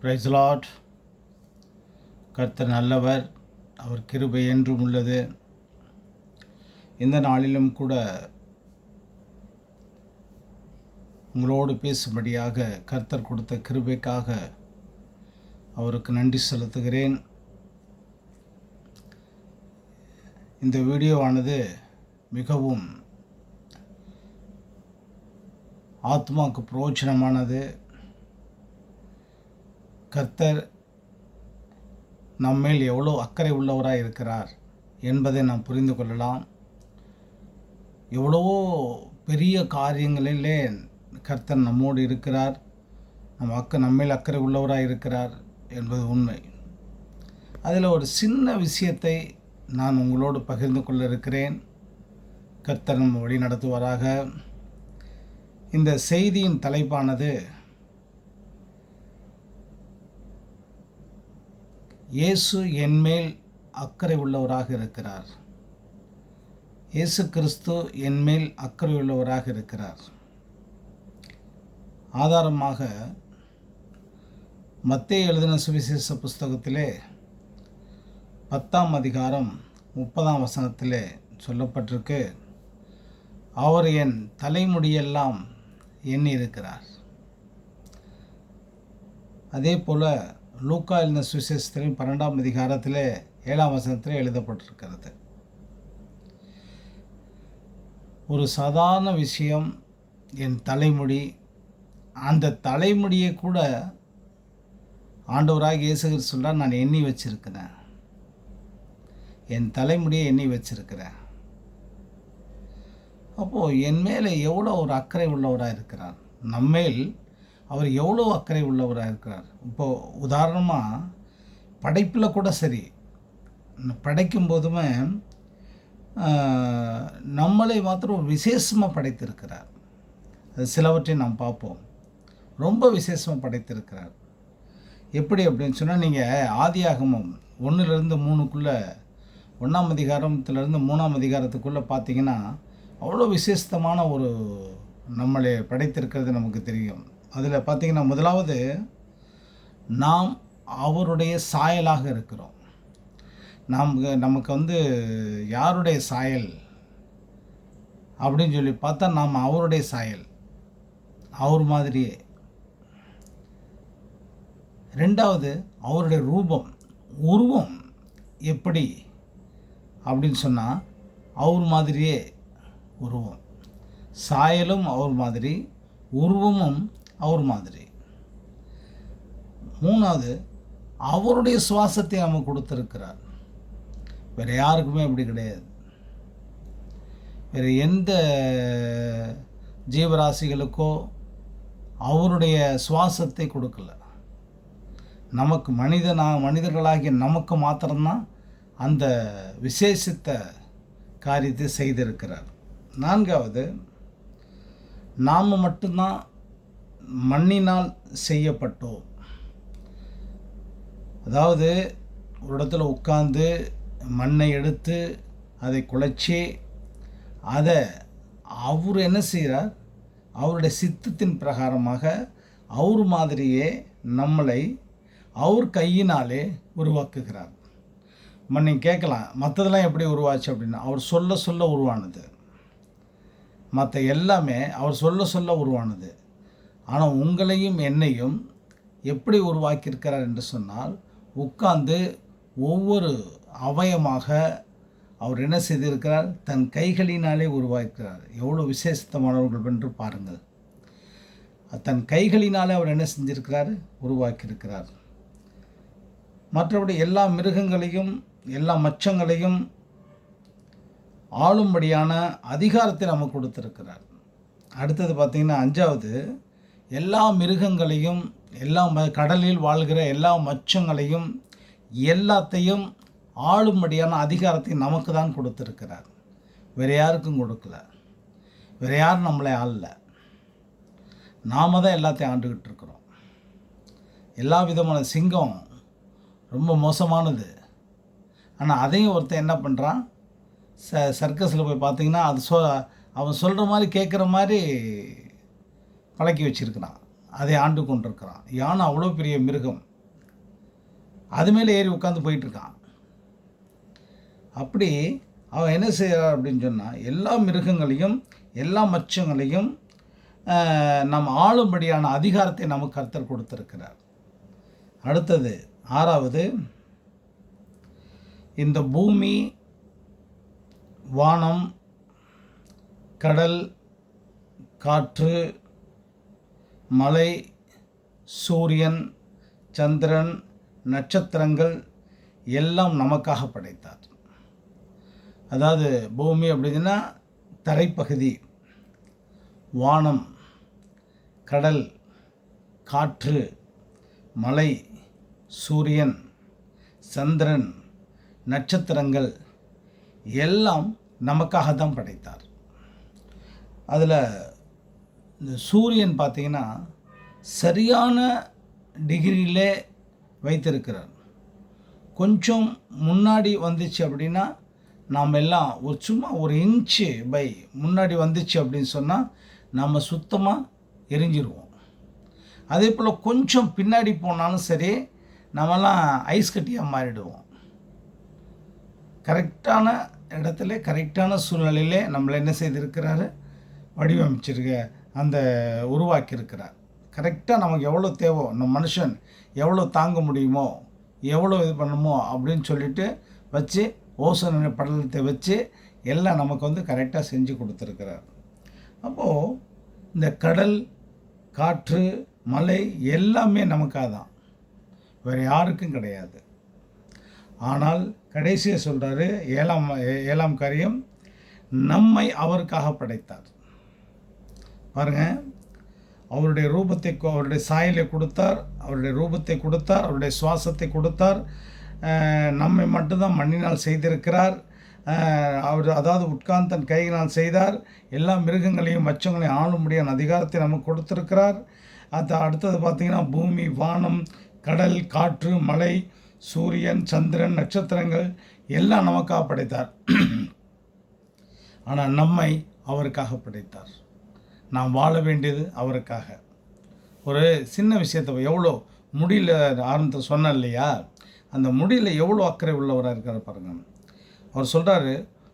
Price Lord. கர்த்தர் நல்லவர், அவர் கிருபை என்றும் உள்ளது. இந்த நாளிலும் கூட உங்களோடு பேசும்படியாக கர்த்தர் கொடுத்த கிருபைக்காக அவருக்கு நன்றி செலுத்துகிறேன். இந்த வீடியோவானது மிகவும் ஆத்மாவுக்கு பிரயோஜனமானது. கர்த்தர் நம்மேல் எவ்வளோ அக்கறை உள்ளவராக இருக்கிறார் என்பதை நாம் புரிந்து கொள்ளலாம். எவ்வளவோ பெரிய காரியங்களிலே கர்த்தர் நம்மோடு இருக்கிறார், நம்மேல் அக்கறை உள்ளவராக இருக்கிறார் என்பது உண்மை. அதில் ஒரு சின்ன விஷயத்தை நான் உங்களோடு பகிர்ந்து கொள்ள இருக்கிறேன். கர்த்தர் நம்ம வழி நடத்துவாராக. இந்த செய்தியின் தலைப்பானது இயேசு என்மேல் அக்கறை உள்ளவராக இருக்கிறார். இயேசு கிறிஸ்து என்மேல் அக்கறை உள்ளவராக இருக்கிறார். ஆதாரமாக மத்தேயு எழுதின சுவிசேஷ புஸ்தகத்திலே 10ஆம் அதிகாரம் 30ஆம் வசனத்திலே சொல்லப்பட்டிருக்கு, அவர் என் தலைமுடியெல்லாம் எண்ணி இருக்கிறார். அதே போல் லூக்கா எழுதின சுவிசேஷத்திலும் 12ஆம் அதிகாரத்தில் 7ஆம் வசனத்தில் எழுதப்பட்டிருக்கிறது. ஒரு சாதாரண விஷயம், என் தலைமுடி. அந்த தலைமுடியை கூட ஆண்டவராக இயேசு கிறிஸ்து சொல்றார், நான் எண்ணி வச்சிருக்கிறேன். என் தலைமுடியை எண்ணி வச்சிருக்கிறேன். அப்போது என் மேலே எவ்வளோ ஒரு அக்கறை உள்ளவராக இருக்கிறார், நம்மேல் அவர் எவ்வளோ அக்கறை உள்ளவராக இருக்கிறார். இப்போது உதாரணமாக படைப்பில் கூட சரி, படைக்கும் போதுமே நம்மளை மாத்திரம் விசேஷமாக படைத்திருக்கிறார். அது சிலவற்றை நாம் பார்ப்போம். ரொம்ப விசேஷமாக படைத்திருக்கிறார். எப்படி அப்படின்னு சொன்னால், நீங்கள் ஆதியாகமம் 1-3 1ஆம் அதிகாரத்திலிருந்து 3ஆம் அதிகாரத்துக்குள்ளே பார்த்தீங்கன்னா அவ்வளோ விசேஷமான ஒரு நம்மளை படைத்திருக்கிறது நமக்கு தெரியும். அதில் பார்த்திங்கன்னா, முதலாவது நாம் அவருடைய சாயலாக இருக்கிறோம். நமக்கு யாருடைய சாயல் அப்படின்னு சொல்லி பார்த்தா, நாம் அவருடைய சாயல், அவர் மாதிரியே. ரெண்டாவது அவருடைய உருவம் எப்படி அப்படின்னு சொன்னால், அவர் மாதிரியே உருவம். சாயலும் அவர் மாதிரி, உருவமும் அவர் மாதிரி. மூணாவது அவருடைய சுவாசத்தை நமக்கு கொடுத்திருக்கிறார். வேறு யாருக்குமே அப்படி கிடையாது. வேறு எந்த ஜீவராசிகளுக்கோ அவருடைய சுவாசத்தை கொடுக்கல. நமக்கு மனிதர்களாகிய நமக்கு மாத்திரம்தான் அந்த விசேஷித்த காரியத்தை செய்திருக்கிறார். நான்காவது, நாம் மட்டும்தான் மண்ணினால் செய்யப்பட்டோம். அதாவது ஒரு இடத்துல உட்கார்ந்து மண்ணை எடுத்து அதை குழைச்சி அதை அவர் என்ன செய்கிறார், அவருடைய சித்தத்தின் பிரகாரமாக அவர் மாதிரியே நம்மளை அவர் கையினாலே உருவாக்குகிறார். நீங்கள் கேட்கலாம், மற்றதெல்லாம் எப்படி உருவாச்சு அப்படின்னா, அவர் சொல்ல சொல்ல உருவானது. மற்ற எல்லாமே அவர் சொல்ல உருவானது. ஆனால் உங்களையும் என்னையும் எப்படி உருவாக்கியிருக்கிறார் என்று சொன்னால், உட்கார்ந்து ஒவ்வொரு அவயமாக அவர் என்ன செய்திருக்கிறார், தன் கைகளினாலே உருவாக்கிறார். எவ்வளோ விசேஷமானவர்கள் என்று பாருங்கள். தன் கைகளினாலே அவர் என்ன செஞ்சிருக்கிறார், உருவாக்கியிருக்கிறார். மற்றபடி எல்லா மிருகங்களையும் எல்லா மச்சங்களையும் ஆளும்படியான அதிகாரத்தை நமக்கு கொடுத்திருக்கிறார். அடுத்தது பார்த்திங்கன்னா, 5வது, எல்லா மிருகங்களையும் எல்லா கடலில் வாழ்கிற எல்லா மச்சங்களையும் எல்லாத்தையும் ஆளும்படியான அதிகாரத்தை நமக்கு தான் கொடுத்திருக்கிறார். வேறு யாருக்கும் கொடுக்கல. வேறு யாரும் நம்மளை ஆளல. நாம் தான் எல்லாத்தையும் ஆண்டுக்கிட்டு இருக்கிறோம். எல்லா விதமான சிங்கம் ரொம்ப மோசமானது. ஆனால் அதையும் ஒருத்தன் என்ன பண்ணுறான், சர்க்கஸில் போய் பார்த்தீங்கன்னா அது அவன் சொல்கிற மாதிரி கேட்குற மாதிரி பழக்கி வச்சுருக்கிறான். அதை ஆண்டு கொண்டிருக்கிறான். யானை அவ்வளோ பெரிய மிருகம், அது மேலே ஏறி உட்காந்து போயிட்டுருக்கான். அப்படி அவன் என்ன செய்கிறான் அப்படின்னு சொன்னால், எல்லா மிருகங்களையும் எல்லா மச்சங்களையும் நம் ஆளும்படியான அதிகாரத்தை நமக்கு கர்த்தர் கொடுத்திருக்கிறார். அடுத்தது 6வது, இந்த பூமி, வானம், கடல், காற்று, மலை, சூரியன், சந்திரன், நட்சத்திரங்கள் எல்லாம் நமக்காக படைத்தார். அதாவது பூமி அப்படின்னா தரைப்பகுதி, வானம், கடல், காற்று, மலை, சூரியன், சந்திரன், நட்சத்திரங்கள் எல்லாம் நமக்காக தான் படைத்தார். அதில் இந்த சூரியன் பார்த்திங்கன்னா சரியான டிகிரியிலே வைத்திருக்கிறார். கொஞ்சம் முன்னாடி வந்துச்சு அப்படின்னா நாம் எல்லாம் சும்மா ஒரு இன்ச்சு பை முன்னாடி வந்துச்சு அப்படின்னு சொன்னால் நம்ம சுத்தமாக எரிஞ்சிருவோம். அதே போல் கொஞ்சம் பின்னாடி போனாலும் சரி, நம்மலாம் ஐஸ் கட்டியாக மாறிடுவோம். கரெக்டான இடத்துல கரெக்டான சூழ்நிலையிலே நம்மளை என்ன செய்திருக்கிறாரு, வடிவமைச்சிருக்க அந்த உருவாக்கியிருக்கிறார். கரெக்டாக நமக்கு எவ்வளோ தேவை, நம்ம மனுஷன் எவ்வளோ தாங்க முடியுமோ, எவ்வளோ இது பண்ணணுமோ அப்படின்னு சொல்லிட்டு வச்சு ஓசோன் படலத்தை வச்சு எல்லாம் நமக்கு கரெக்டாக செஞ்சு கொடுத்துருக்கிறார். அப்போது இந்த கடல், காற்று, மலை எல்லாமே நமக்காக தான், வேறு யாருக்கும் கிடையாது. ஆனால் கடைசியாக சொல்கிறாரு, ஏழாம் காரியம், நம்மை அவருக்காக படைத்தார். பாருங்கள், அவருடைய ரூபத்தை, அவருடைய சாயலை கொடுத்தார், அவருடைய ரூபத்தை கொடுத்தார், அவருடைய சுவாசத்தை கொடுத்தார். நம்மை மட்டும்தான் மண்ணினால் செய்திருக்கிறார். அவர் அதாவது உட்கார்ந்து தன் கையினால் செய்தார். எல்லா மிருகங்களையும் மச்சங்களையும் ஆளும்படியான அதிகாரத்தை நமக்கு கொடுத்திருக்கிறார். அடுத்தது பார்த்திங்கன்னா பூமி, வானம், கடல், காற்று, மலை, சூரியன், சந்திரன், நட்சத்திரங்கள் எல்லாம் நமக்காக படைத்தார். ஆனால் நம்மை அவருக்காக படைத்தார். நாம் வாழ வேண்டியது அவருக்காக. ஒரு சின்ன விஷயத்தை எவ்வளோ முடியல ஆரம்பத்தில் சொன்னேன் இல்லையா, அந்த முடியில் எவ்வளோ அக்கறை உள்ளவராக இருக்கார் பாருங்கள். அவர் சொல்கிறாரு,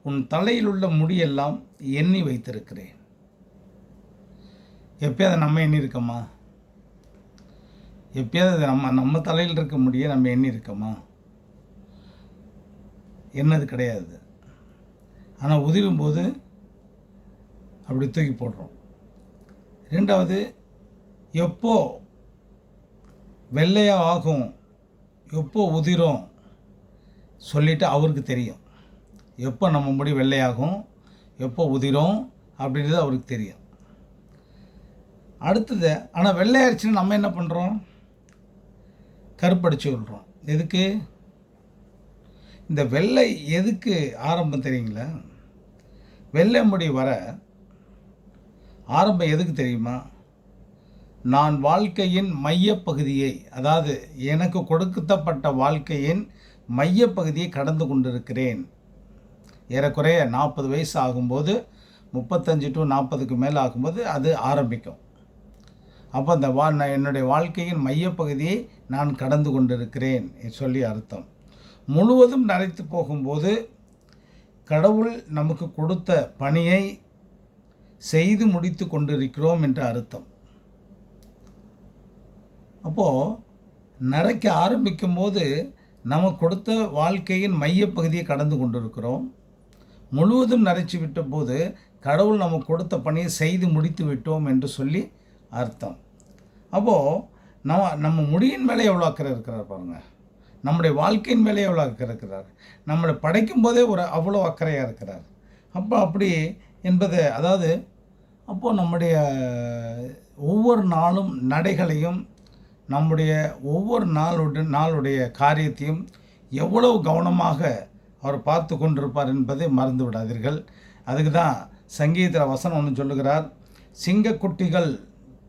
உன் தலையில் உள்ள முடியெல்லாம் எண்ணி வைத்திருக்கிறேன். எப்பயாவது நம்ம எண்ணி இருக்கோமா? எப்பயாவது நம்ம தலையில் இருக்க முடிய நம்ம எண்ணி இருக்கோமா? என்னது கிடையாது. ஆனால் உதிரும் போது அப்படி தூக்கி போடுறோம். ரெண்டாவது, எப்போ வெள்ளையாக ஆகும், எப்போ உதிரும் சொல்லிவிட்டு அவருக்கு தெரியும். எப்போ நம்ம முடி வெள்ளையாகும், எப்போ உதிரும் அப்படின்றது அவருக்கு தெரியும். அடுத்தது, ஆனால் வெள்ளையாகிடுச்சுன்னு நம்ம என்ன பண்ணுறோம், கருப்படிச்சு விடுறோம். எதுக்கு? இந்த வெள்ளை எதுக்கு ஆரம்பம் தெரியுங்களா? வெள்ளை முடி வர ஆரம்பம் எதுக்கு தெரியுமா? நான் வாழ்க்கையின் மையப்பகுதியை, அதாவது எனக்கு கொடுக்கப்பட்ட வாழ்க்கையின் மையப்பகுதியை கடந்து கொண்டிருக்கிறேன். ஏறக்குறைய 40 வயசு ஆகும்போது, 35 to 40க்கு மேலே ஆகும்போது அது ஆரம்பிக்கும். அப்போ அந்த என்னுடைய வாழ்க்கையின் மையப்பகுதியை நான் கடந்து கொண்டிருக்கிறேன் சொல்லி அர்த்தம். முழுவதும் நரைத்து போகும்போது கடவுள் நமக்கு கொடுத்த பணியை செய்து முடித்து கொண்டிருக்கிறோம் என்று அர்த்தம். அப்போது நரைக்க ஆரம்பிக்கும் போது நமக்கு கொடுத்த வாழ்க்கையின் மையப்பகுதியை கடந்து கொண்டிருக்கிறோம். முழுவதும் நரைச்சி விட்ட போது கடவுள் நமக்கு கொடுத்த பணியை செய்து முடித்து விட்டோம் என்று சொல்லி அர்த்தம். அப்போது நம்ம முடியின் மேலே எவ்வளோ அக்கறை இருக்கிறார் பாருங்கள். நம்முடைய வாழ்க்கையின் மேலே எவ்வளோ அக்கறை இருக்கிறார். நம்மளை படைக்கும் போதே அவ்வளோ அக்கறையாக இருக்கிறார். அப்படி என்பது, அதாவது அப்போது நம்முடைய ஒவ்வொரு நாளும் நடைகளையும், நம்முடைய ஒவ்வொரு நாளுடைய காரியத்தையும் எவ்வளவு கவனமாக அவர் பார்த்து கொண்டிருப்பார் என்பதை மறந்து விடாதீர்கள். அதுக்கு தான் சங்கீதத்தில் வசனம் ஒன்று சொல்லுகிறார், சிங்கக்குட்டிகள்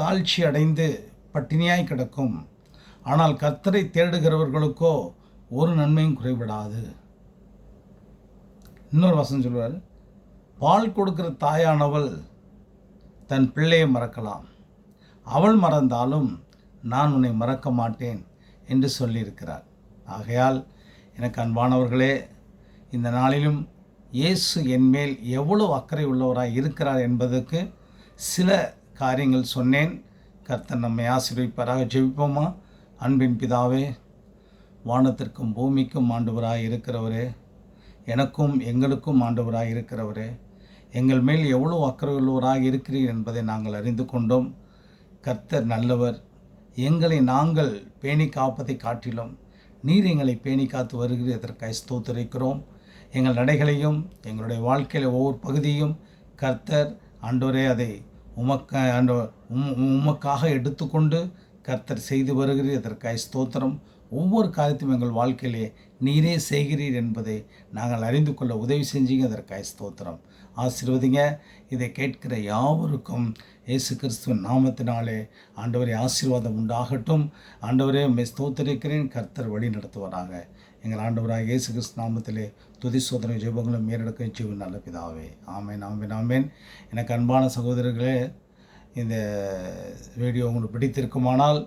தாழ்ச்சி அடைந்து பட்டினியாய் கிடக்கும், ஆனால் கர்த்தரை தேடுகிறவர்களுக்கோ ஒரு நன்மையும் குறைவிடாது. இன்னொரு வசனம் சொல்லுவார், பால் கொடுக்கிற தாயானவள் தன் பிள்ளையை மறக்கலாம், அவள் மறந்தாலும் நான் உன்னை மறக்க மாட்டேன் என்று சொல்லியிருக்கிறார். ஆகையால் எனக்கு அன்பானவர்களே, இந்த நாளிலும் இயேசு என்மேல் எவ்வளவு அக்கறை உள்ளவராய் இருக்கிறார் என்பதற்கு சில காரியங்கள் சொன்னேன். கர்த்தர் நம்மை ஆசீர்வதிப்பாராக. ஜெபிப்போமா? அன்பின் பிதாவே, வானத்திற்கும் பூமிக்கும் ஆண்டவராய் இருக்கிறவரே, எனக்கும் எங்களுக்கும் ஆண்டவராய் இருக்கிறவரே, எங்கள் மேல் எவ்வளோ அக்கறை உள்ளவராக இருக்கிறீர் என்பதை நாங்கள் அறிந்து கொண்டோம். கர்த்தர் நல்லவர். எங்களை நாங்கள் பேணி காப்பதை காட்டிலும் நீர் எங்களை பேணி காத்து வருகிறீர். இதற்காக ஸ்தோத்திரிக்கிறோம். எங்கள் நடைகளையும் எங்களுடைய வாழ்க்கையில் ஒவ்வொரு பகுதியும் கர்த்தர் ஆண்டவரே அதை உமக்காக எடுத்துக்கொண்டு கர்த்தர் செய்து வருகிறீர். இதற்காக ஸ்தோத்திரம். ஒவ்வொரு காரியத்தையும் எங்கள் வாழ்க்கையிலே நீரே செய்கிறீர் என்பதை நாங்கள் அறிந்து கொள்ள உதவி செஞ்சீங்க. அதற்காக ஸ்தோத்திரம். ஆசீர்வதிங்க. இதை கேட்கிற யாவருக்கும் இயேசு கிறிஸ்துவின் நாமத்தினாலே ஆண்டவரே ஆசீர்வாதம் உண்டாகட்டும். ஆண்டவரே உம்மை ஸ்தோத்திரிக்கிறேன். கர்த்தர் வழி நடத்துவாராக. எங்கள் ஆண்டவராக இயேசு கிறிஸ்து நாமத்திலே துதி சோதனை ஜெபங்களும் மேலெடுக்க ஜீவன் நல்ல பிதாவே. ஆமேன், ஆமேன், ஆமேன். எனக்கு அன்பான சகோதரர்களே, இந்த வீடியோ உங்களுக்கு பிடித்திருக்குமானால்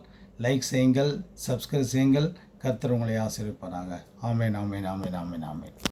லைக் செய்யுங்கள், சப்ஸ்கிரைப் செய்யுங்கள். கர்த்தர் உங்களை ஆசீர்வதிப்பாராக. ஆமேன், ஆமேன், ஆமேன், ஆமேன், ஆமேன்.